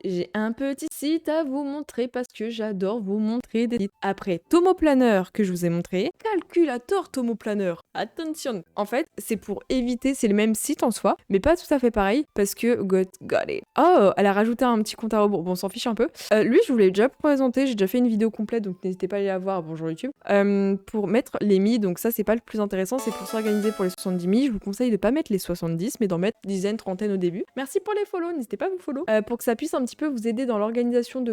j'ai un petit site à vous montrer parce que j'adore vous montrer des sites. Après Tomoplaner que je vous ai montré, Calculator Tomoplaner. Attention. En fait, c'est pour éviter, c'est le même site en soi, mais pas tout à fait pareil parce que got it. Oh, elle a rajouté un petit compte à rebours. Bon, on s'en fiche un peu. Lui, je vous l'ai déjà présenté, j'ai déjà fait une vidéo complète, donc n'hésitez pas à aller la voir. Bonjour YouTube. Pour mettre les mi, donc ça c'est pas le plus intéressant, c'est pour s'organiser pour les 70 mi. Je vous conseille de pas mettre les 70, mais d'en mettre dizaine, trentaine au début. Merci pour les follow, n'hésitez pas à vous follow pour que ça puisse un petit peu vous aider dans l'organisation de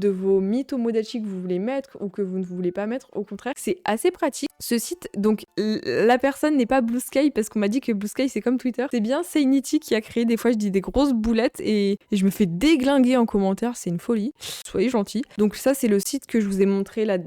vos mi Tomodachi que vous voulez mettre ou que vous ne voulez pas mettre. Au contraire, c'est assez pratique. Ce site, donc la personne n'est pas Blue Sky parce qu'on m'a dit que Blue Sky c'est comme Twitter. C'est bien Seinity qui a créé, des fois je dis des grosses boulettes et je me fais déglinguer en commentaire, c'est une folie. Soyez gentils. Donc ça c'est le site que je vous ai montré là,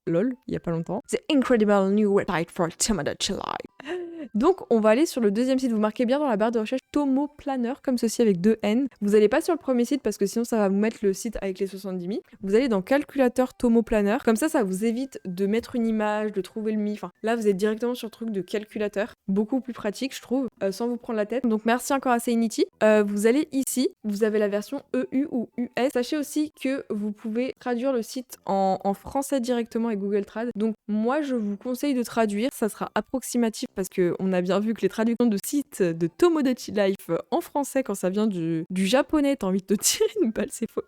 lol, il y a pas longtemps. The Incredible New Website for Tomodachi Life. Donc on va aller sur le deuxième site, vous marquez bien dans la barre de recherche Tomoplaner comme ceci avec 2 N. Vous n'allez pas sur le premier site parce que sinon ça va vous mettre le site avec les 70 mi. Vous allez dans Calculateur Tomoplaner, comme ça vous évite de mettre une image, de trouver le mi. Enfin là vous êtes directement sur le truc de calculateur, beaucoup plus pratique je trouve, sans vous prendre la tête. Donc merci encore à Seinity. Vous allez ici, vous avez la version EU ou US. Sachez aussi que vous pouvez traduire le site en français directement avec Google Trad. Donc moi je vous conseille de traduire, ça sera approximatif parce que on a bien vu que les traductions de sites de Tomodachi Life en français quand ça vient du japonais, t'as envie de te tirer une balle, c'est faux.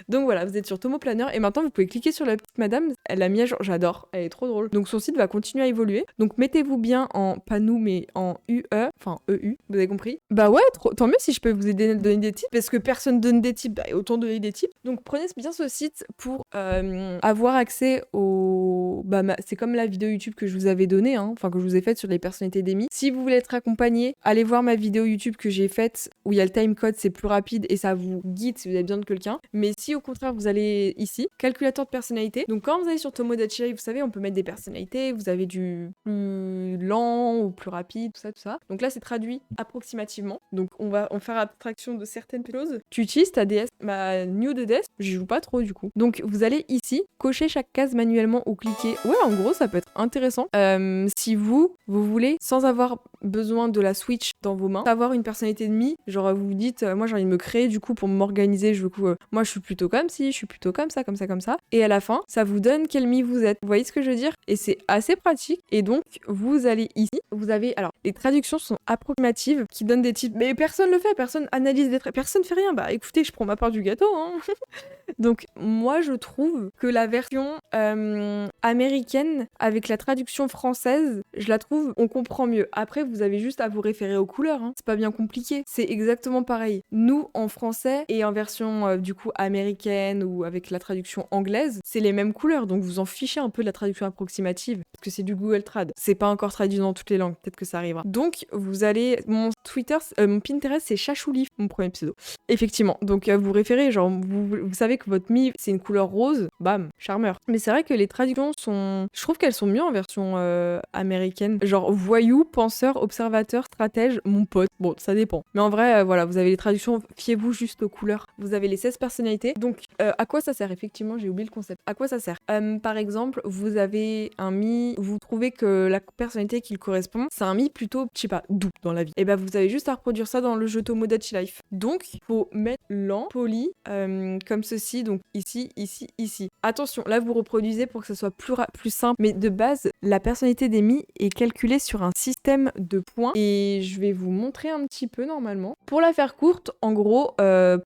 Donc voilà, vous êtes sur Tomoplaner et maintenant vous pouvez cliquer sur la petite madame, elle a mis à jour, j'adore, elle est trop drôle. Donc son site va continuer à évoluer. Donc mettez-vous bien pas nous mais en UE, enfin EU, vous avez compris. Bah ouais, tant mieux si je peux vous aider à donner des tips parce que personne donne des tips, autant donner des tips. Donc prenez bien ce site pour avoir accès au... c'est comme la vidéo YouTube que je vous avais donnée, enfin que je vous ai faite sur les personnalités d'Emi. Si vous voulez être accompagné, allez voir ma vidéo YouTube que j'ai faite où il y a le timecode, c'est plus rapide et ça vous guide si vous avez besoin de quelqu'un. Mais si au contraire vous allez ici, calculateur de personnalité. Donc quand vous allez sur Tomodachi Life, vous savez, on peut mettre des personnalités, vous avez du plus lent ou plus rapide, tout ça. Donc là c'est traduit approximativement. Donc on va en faire abstraction de certaines choses. Tu utilises ta DS, ma New de DS, j'y joue pas trop du coup. Donc vous allez ici, cocher chaque case manuellement ou cliquer. Ouais, en gros ça peut être intéressant. Si vous voulez, sans avoir besoin de la Switch dans vos mains, avoir une personnalité de mi, genre vous vous dites, moi j'ai envie de me créer du coup pour m'organiser, moi je suis plutôt comme ci, je suis plutôt comme ça, et à la fin, ça vous donne quel mi vous êtes. Vous voyez ce que je veux dire? Et c'est assez pratique, et donc vous allez ici, vous avez, alors les traductions sont approximatives, qui donnent des types, mais personne le fait, personne analyse des traits, personne fait rien, bah écoutez, je prends ma part du gâteau, Donc moi je trouve que la version américaine avec la traduction française, je la trouve, on comprend mieux. Après vous avez juste à vous référer aux couleurs, c'est pas bien compliqué, c'est exactement pareil. Nous en français et en version du coup américaine ou avec la traduction anglaise, c'est les mêmes couleurs, donc vous en fichez un peu de la traduction approximative parce que c'est du Google Trad, c'est pas encore traduit dans toutes les langues, peut-être que ça arrivera. Donc vous allez, mon Twitter, mon Pinterest c'est Chachouli, mon premier pseudo. Effectivement, donc vous référez, genre vous savez que votre mi c'est une couleur rose, bam, charmeur. Mais c'est vrai que les traductions sont, je trouve qu'elles sont mieux en version américaine, genre voyou, penseur, observateur, stratège, mon pote. Bon, ça dépend. Mais en vrai, voilà, vous avez les traductions, fiez-vous juste aux couleurs. Vous avez les 16 personnalités. Donc, à quoi ça sert? Effectivement, j'ai oublié le concept. À quoi ça sert? Par exemple, vous avez un mi, vous trouvez que la personnalité qui le correspond, c'est un mi plutôt, je sais pas, doux dans la vie. Et ben, vous avez juste à reproduire ça dans le jeu Tomodachi Life. Donc, faut mettre lent, poli, comme ceci, donc ici, ici, ici. Attention, là, vous reproduisez pour que ça soit plus simple. Mais de base, la personnalité des mi est calculée sur un système de points. Et je vais vous montrer un petit peu normalement. Pour la faire courte, en gros,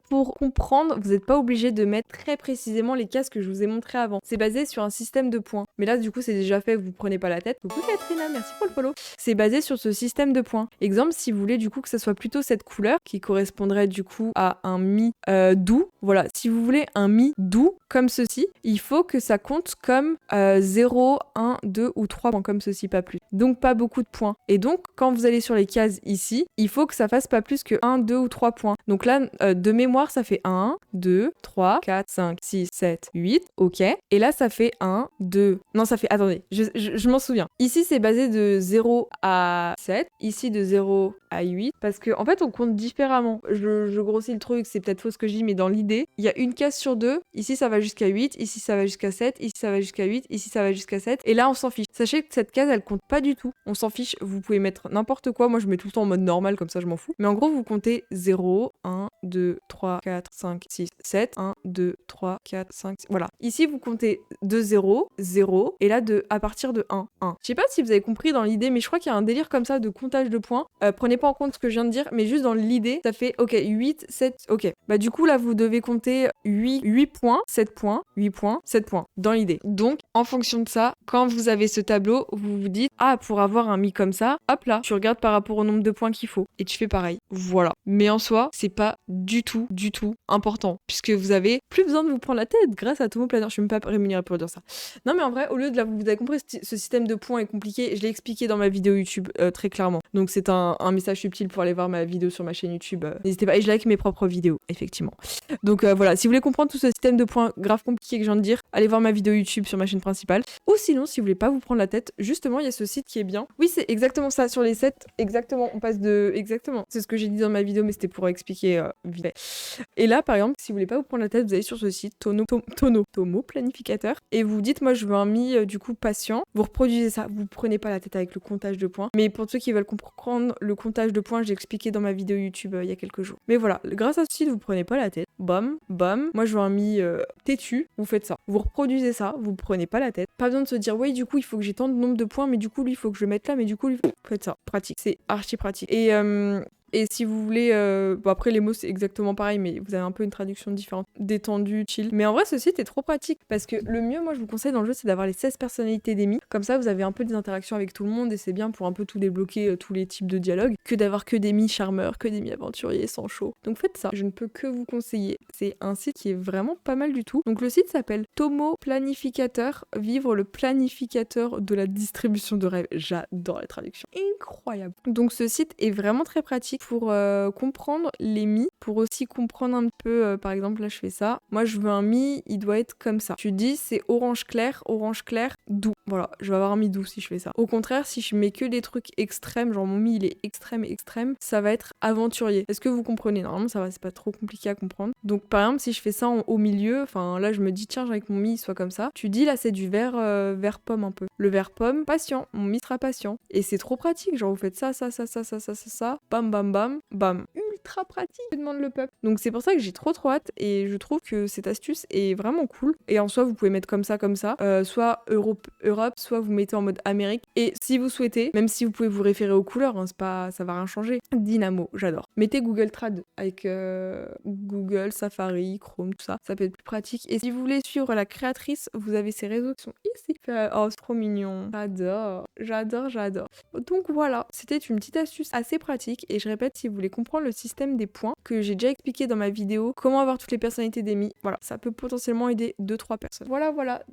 pour comprendre, vous n'êtes pas obligé de mettre très précisément les cases que je vous ai montrées avant. C'est basé sur un système de points. Mais là, du coup, c'est déjà fait, vous prenez pas la tête. Coucou Katrina, merci pour le follow. C'est basé sur ce système de points. Exemple, si vous voulez du coup que ça soit plutôt cette couleur qui correspondrait du coup à un mi doux. Voilà, si vous voulez un mi doux comme ceci, il faut que ça compte comme 0, 1, 2 ou 3 points comme ceci, pas plus. Donc pas beaucoup de points. Et donc, quand vous allez sur les cases ici, il faut que ça fasse pas plus que 1, 2 ou 3 points. Donc là, de mémoire, ça fait 1, 2, 3, 4, 5, 6, 7, 8, ok. Et là, ça fait 1, 2... Non, ça fait... Attendez, je m'en souviens. Ici, c'est basé de 0 à 7. Ici, de 0 à 8. Parce que en fait, on compte différemment. Je grossis le truc, c'est peut-être faux ce que je dis, mais dans l'idée, il y a une case sur deux. Ici, ça va jusqu'à 8. Ici, ça va jusqu'à 7. Ici, ça va jusqu'à 8. Ici, ça va jusqu'à 7. Et là, on s'en fiche. Sachez que cette case, elle compte pas du tout. On s'en fiche. Vous pouvez mettre mettre n'importe quoi. Moi, je mets tout le temps en mode normal, comme ça, je m'en fous. Mais en gros, vous comptez 0, 1, 2, 3, 4, 5, 6, 7, 1, 2, 3, 4, 5, 6. Voilà. Ici, vous comptez de 0, 0, et là, à partir de 1, 1. Je sais pas si vous avez compris dans l'idée, mais je crois qu'il y a un délire comme ça de comptage de points. Prenez pas en compte ce que je viens de dire, mais juste dans l'idée, ça fait, ok, 8, 7, ok. Bah, du coup, là, vous devez compter 8 points, 7 points, 8 points, 7 points, dans l'idée. Donc, en fonction de ça, quand vous avez ce tableau, vous vous dites, ah, pour avoir un mi comme ça, hop là, tu regardes par rapport au nombre de points qu'il faut, et tu fais pareil. Voilà. Mais en soi, c'est pas du tout important, puisque vous avez plus besoin de vous prendre la tête grâce à Tomo Planner. Je suis même pas rémunérée pour dire ça. Non, mais en vrai, au lieu de là, vous avez compris, ce système de points est compliqué. Je l'ai expliqué dans ma vidéo YouTube très clairement. Donc, c'est un message subtil pour aller voir ma vidéo sur ma chaîne YouTube. N'hésitez pas. Et je like mes propres vidéos, effectivement. Donc, voilà. Si vous voulez comprendre tout ce système de points grave compliqué que je viens de dire, allez voir ma vidéo YouTube sur ma chaîne principale. Ou sinon, si vous voulez pas vous prendre la tête, justement, il y a ce site qui est bien. Oui, c'est exactement ça. Sur les 7, exactement. On passe de. Exactement. C'est ce que j'ai dit dans ma vidéo, mais c'était pour expliquer vite fait. Et là, par exemple, si vous voulez pas vous prendre la tête, vous allez sur ce site Tomo Planificateur et vous dites, moi, je veux un mi du coup patient. Vous reproduisez ça. Vous prenez pas la tête avec le comptage de points. Mais pour ceux qui veulent comprendre le comptage de points, j'ai expliqué dans ma vidéo YouTube il y a quelques jours. Mais voilà, grâce à ce site, vous prenez pas la tête. Bam, bam. Moi, je veux un mi têtu. Vous faites ça. Vous reproduisez ça. Vous prenez pas la tête. Pas besoin de se dire, oui, du coup, il faut que j'ai tant de nombre de points, mais du coup, lui, il faut que je le mette là, mais du coup, lui, faites ça. Pratique. C'est archi pratique. Et si vous voulez, bon après les mots c'est exactement pareil, mais vous avez un peu une traduction différente, détendue, chill. Mais en vrai ce site est trop pratique parce que le mieux, moi je vous conseille dans le jeu, c'est d'avoir les 16 personnalités d'émis. Comme ça vous avez un peu des interactions avec tout le monde et c'est bien pour un peu tout débloquer, tous les types de dialogues, que d'avoir que des mi-charmeurs, que des mi-aventuriers sans chaud. Donc faites ça, je ne peux que vous conseiller. C'est un site qui est vraiment pas mal du tout. Donc le site s'appelle Tomo Planificateur, vivre le planificateur de la distribution de rêves. J'adore la traduction, incroyable. Donc ce site est vraiment très pratique pour comprendre les mi, pour aussi comprendre un peu, par exemple là je fais ça, moi je veux un mi, il doit être comme ça. Tu dis c'est orange clair, doux. Voilà, je vais avoir un mi doux si je fais ça. Au contraire, si je mets que des trucs extrêmes, genre mon mi il est extrême, ça va être aventurier. Est-ce que vous comprenez? Normalement ça va, c'est pas trop compliqué à comprendre. Donc par exemple si je fais ça au milieu, enfin là je me dis tiens j'ai envie que mon mi soit comme ça, tu dis là c'est du vert pomme un peu. Le vert pomme, patient, mon mi sera patient. Et c'est trop pratique, genre vous faites ça, bam bam bam, bam. Ultra pratique, demande le peuple. Donc c'est pour ça que j'ai trop hâte et je trouve que cette astuce est vraiment cool. Et en soi, vous pouvez mettre comme ça, soit Europe, soit vous mettez en mode Amérique. Et si vous souhaitez, même si vous pouvez vous référer aux couleurs, hein, c'est pas, ça va rien changer. Dynamo, j'adore. Mettez Google Trad avec Google, Safari, Chrome, tout ça. Ça peut être plus pratique. Et si vous voulez suivre la créatrice, vous avez ses réseaux qui sont ici. Oh, c'est trop mignon. J'adore. Donc voilà, c'était une petite astuce assez pratique. Et je répète, si vous voulez comprendre le système des points que j'ai déjà expliqué dans ma vidéo, comment avoir toutes les personnalités d'émis, voilà, ça peut potentiellement aider 2-3 personnes. Voilà.